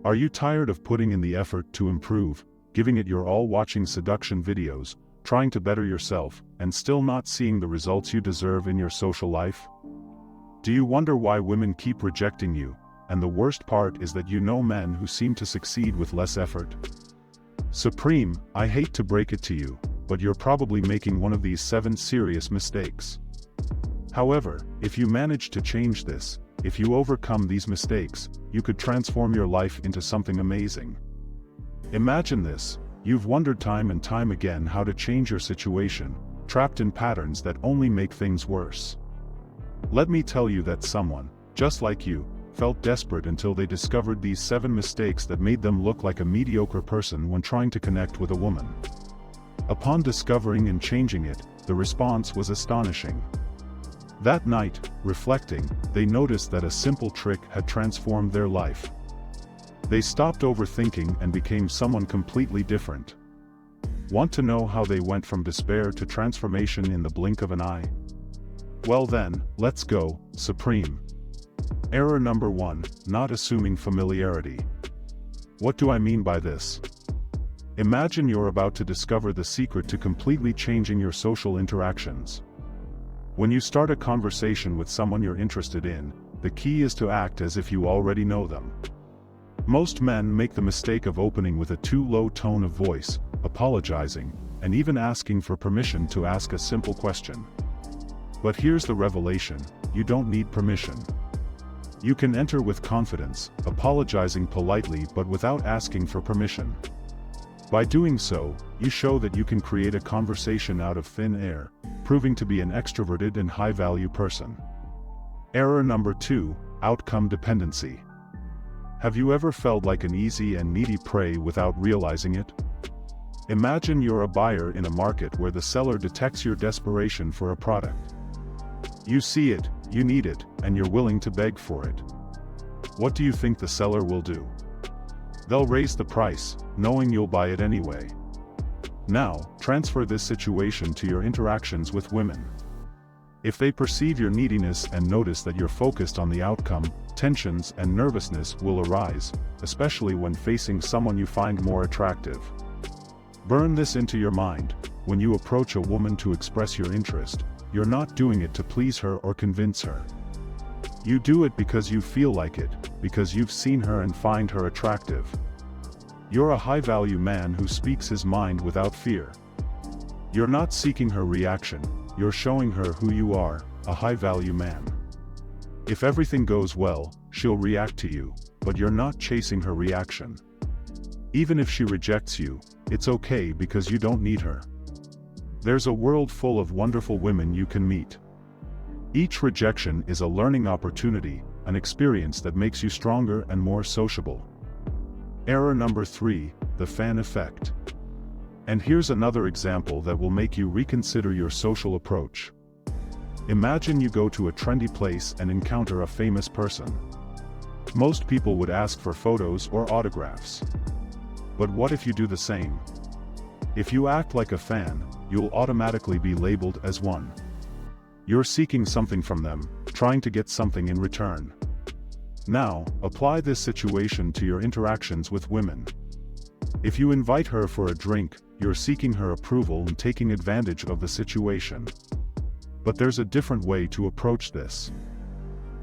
Are you tired of putting in the effort to improve, giving it your all, watching seduction videos, trying to better yourself, and still not seeing the results you deserve in your social life? Do you wonder why women keep rejecting you, and the worst part is that you know men who seem to succeed with less effort? Supreme, I hate to break it to you, but you're probably making one of these 7 serious mistakes. However, if you manage to change this, if you overcome these mistakes, you could transform your life into something amazing. Imagine this: you've wondered time and time again how to change your situation, trapped in patterns that only make things worse. Let me tell you that someone, just like you, felt desperate until they discovered these 7 mistakes that made them look like a mediocre person when trying to connect with a woman. Upon discovering and changing it, the response was astonishing. That night, reflecting, they noticed that a simple trick had transformed their life. They stopped overthinking and became someone completely different. Want to know how they went from despair to transformation in the blink of an eye? Well then, let's go, Supreme. Error number 1, not assuming familiarity. What do I mean by this? Imagine you're about to discover the secret to completely changing your social interactions. When you start a conversation with someone you're interested in, the key is to act as if you already know them. Most men make the mistake of opening with a too low tone of voice, apologizing, and even asking for permission to ask a simple question. But here's the revelation: you don't need permission. You can enter with confidence, apologizing politely but without asking for permission. By doing so, you show that you can create a conversation out of thin air, proving to be an extroverted and high-value person. Error number 2, outcome dependency. Have you ever felt like an easy and needy prey without realizing it? Imagine you're a buyer in a market where the seller detects your desperation for a product. You see it, you need it, and you're willing to beg for it. What do you think the seller will do? They'll raise the price, knowing you'll buy it anyway. Now, transfer this situation to your interactions with women. If they perceive your neediness and notice that you're focused on the outcome, tensions and nervousness will arise, especially when facing someone you find more attractive. Burn this into your mind: when you approach a woman to express your interest, you're not doing it to please her or convince her. You do it because you feel like it, because you've seen her and find her attractive. You're a high-value man who speaks his mind without fear. You're not seeking her reaction, you're showing her who you are, a high-value man. If everything goes well, she'll react to you, but you're not chasing her reaction. Even if she rejects you, it's okay because you don't need her. There's a world full of wonderful women you can meet. Each rejection is a learning opportunity, an experience that makes you stronger and more sociable. Error number 3, the fan effect. And here's another example that will make you reconsider your social approach. Imagine you go to a trendy place and encounter a famous person. Most people would ask for photos or autographs. But what if you do the same? If you act like a fan, you'll automatically be labeled as one. You're seeking something from them, trying to get something in return. Now, apply this situation to your interactions with women. If you invite her for a drink, you're seeking her approval and taking advantage of the situation. But there's a different way to approach this.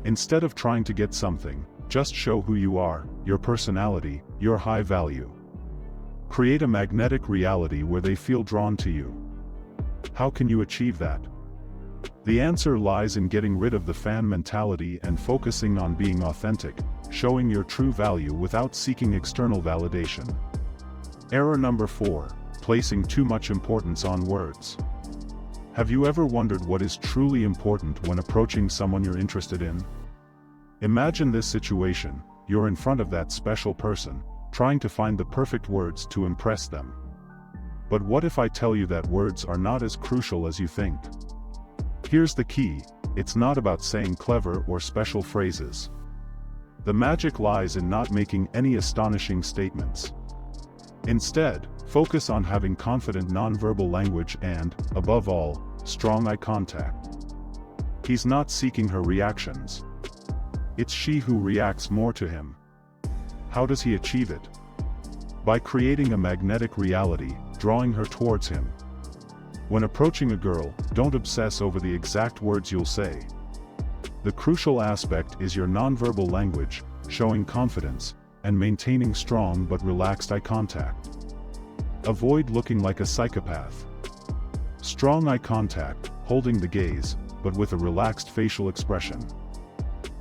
Instead of trying to get something, just show who you are, your personality, your high value. Create a magnetic reality where they feel drawn to you. How can you achieve that? The answer lies in getting rid of the fan mentality and focusing on being authentic, showing your true value without seeking external validation. Error number 4, placing too much importance on words. Have you ever wondered what is truly important when approaching someone you're interested in? Imagine this situation: you're in front of that special person, trying to find the perfect words to impress them. But what if I tell you that words are not as crucial as you think? Here's the key: it's not about saying clever or special phrases. The magic lies in not making any astonishing statements. Instead, focus on having confident nonverbal language and, above all, strong eye contact. He's not seeking her reactions. It's she who reacts more to him. How does he achieve it? By creating a magnetic reality, drawing her towards him. When approaching a girl, don't obsess over the exact words you'll say. The crucial aspect is your nonverbal language, showing confidence, and maintaining strong but relaxed eye contact. Avoid looking like a psychopath. Strong eye contact, holding the gaze, but with a relaxed facial expression.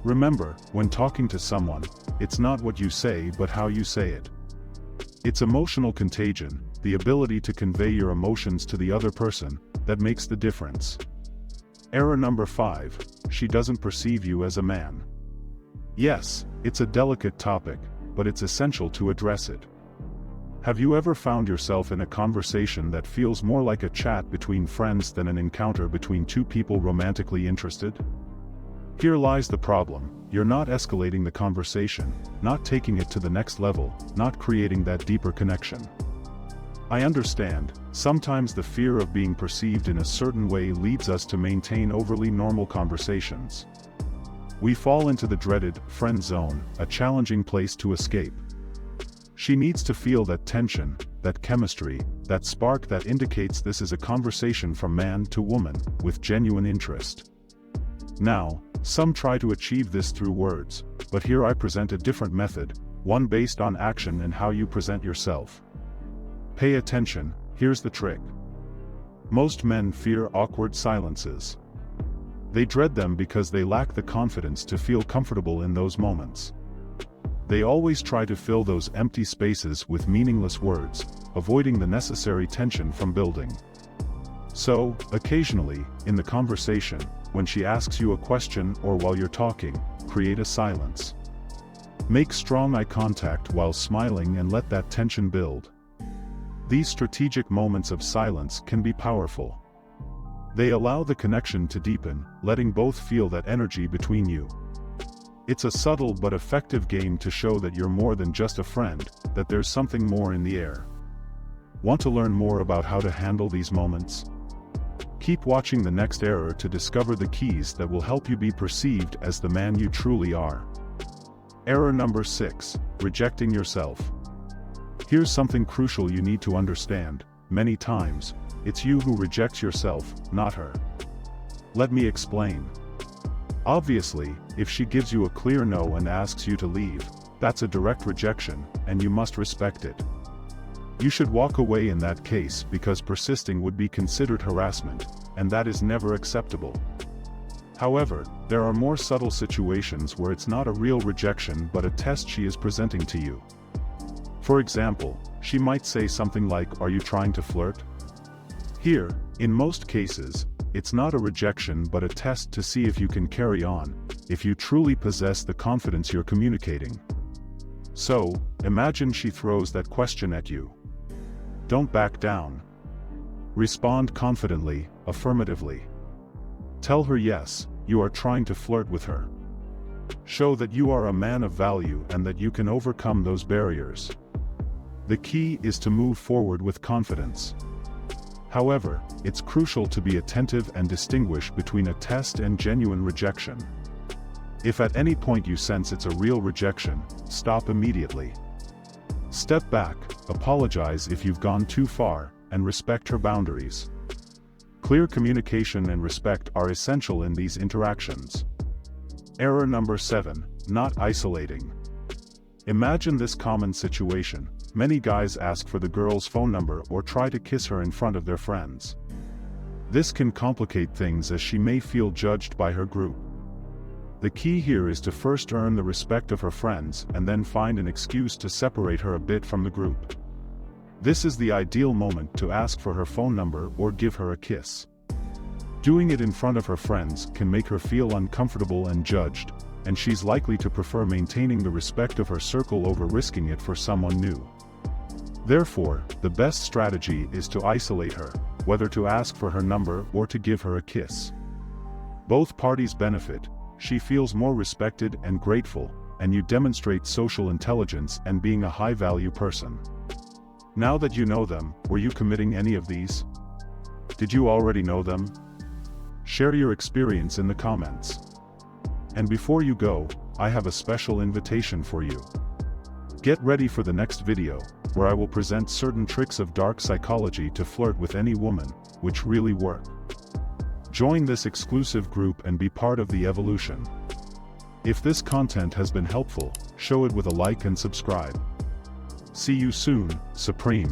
Remember, when talking to someone, it's not what you say but how you say it. It's emotional contagion, the ability to convey your emotions to the other person, that makes the difference. Error number 5, she doesn't perceive you as a man. Yes, it's a delicate topic, but it's essential to address it. Have you ever found yourself in a conversation that feels more like a chat between friends than an encounter between two people romantically interested? Here lies the problem. You're not escalating the conversation, not taking it to the next level, not creating that deeper connection. I understand, sometimes the fear of being perceived in a certain way leads us to maintain overly normal conversations. We fall into the dreaded friend zone, a challenging place to escape. She needs to feel that tension, that chemistry, that spark that indicates this is a conversation from man to woman, with genuine interest. Now, some try to achieve this through words, but here I present a different method, one based on action and how you present yourself. Pay attention, here's the trick. Most men fear awkward silences. They dread them because they lack the confidence to feel comfortable in those moments. They always try to fill those empty spaces with meaningless words, avoiding the necessary tension from building. So, occasionally, in the conversation, when she asks you a question or while you're talking, create a silence. Make strong eye contact while smiling and let that tension build. These strategic moments of silence can be powerful. They allow the connection to deepen, letting both feel that energy between you. It's a subtle but effective game to show that you're more than just a friend, that there's something more in the air. Want to learn more about how to handle these moments? Keep watching the next error to discover the keys that will help you be perceived as the man you truly are. Error number 6, rejecting yourself. Here's something crucial you need to understand. Many times, it's you who rejects yourself, not her. Let me explain. Obviously, if she gives you a clear no and asks you to leave, that's a direct rejection, and you must respect it. You should walk away in that case because persisting would be considered harassment, and that is never acceptable. However, there are more subtle situations where it's not a real rejection but a test she is presenting to you. For example, she might say something like, "Are you trying to flirt?" Here, in most cases, it's not a rejection but a test to see if you can carry on, if you truly possess the confidence you're communicating. So, imagine she throws that question at you. Don't back down. Respond confidently, affirmatively. Tell her yes, you are trying to flirt with her. Show that you are a man of value and that you can overcome those barriers. The key is to move forward with confidence. However, it's crucial to be attentive and distinguish between a test and genuine rejection. If at any point you sense it's a real rejection, stop immediately. Step back, apologize if you've gone too far, and respect her boundaries. Clear communication and respect are essential in these interactions. Error number 7, not isolating. Imagine this common situation. Many guys ask for the girl's phone number or try to kiss her in front of their friends. This can complicate things as she may feel judged by her group. The key here is to first earn the respect of her friends and then find an excuse to separate her a bit from the group. This is the ideal moment to ask for her phone number or give her a kiss. Doing it in front of her friends can make her feel uncomfortable and judged, and she's likely to prefer maintaining the respect of her circle over risking it for someone new. Therefore, the best strategy is to isolate her, whether to ask for her number or to give her a kiss. Both parties benefit, she feels more respected and grateful, and you demonstrate social intelligence and being a high-value person. Now that you know them, were you committing any of these? Did you already know them? Share your experience in the comments. And before you go, I have a special invitation for you. Get ready for the next video, where I will present certain tricks of dark psychology to flirt with any woman, which really work. Join this exclusive group and be part of the evolution. If this content has been helpful, show it with a like and subscribe. See you soon, Supreme.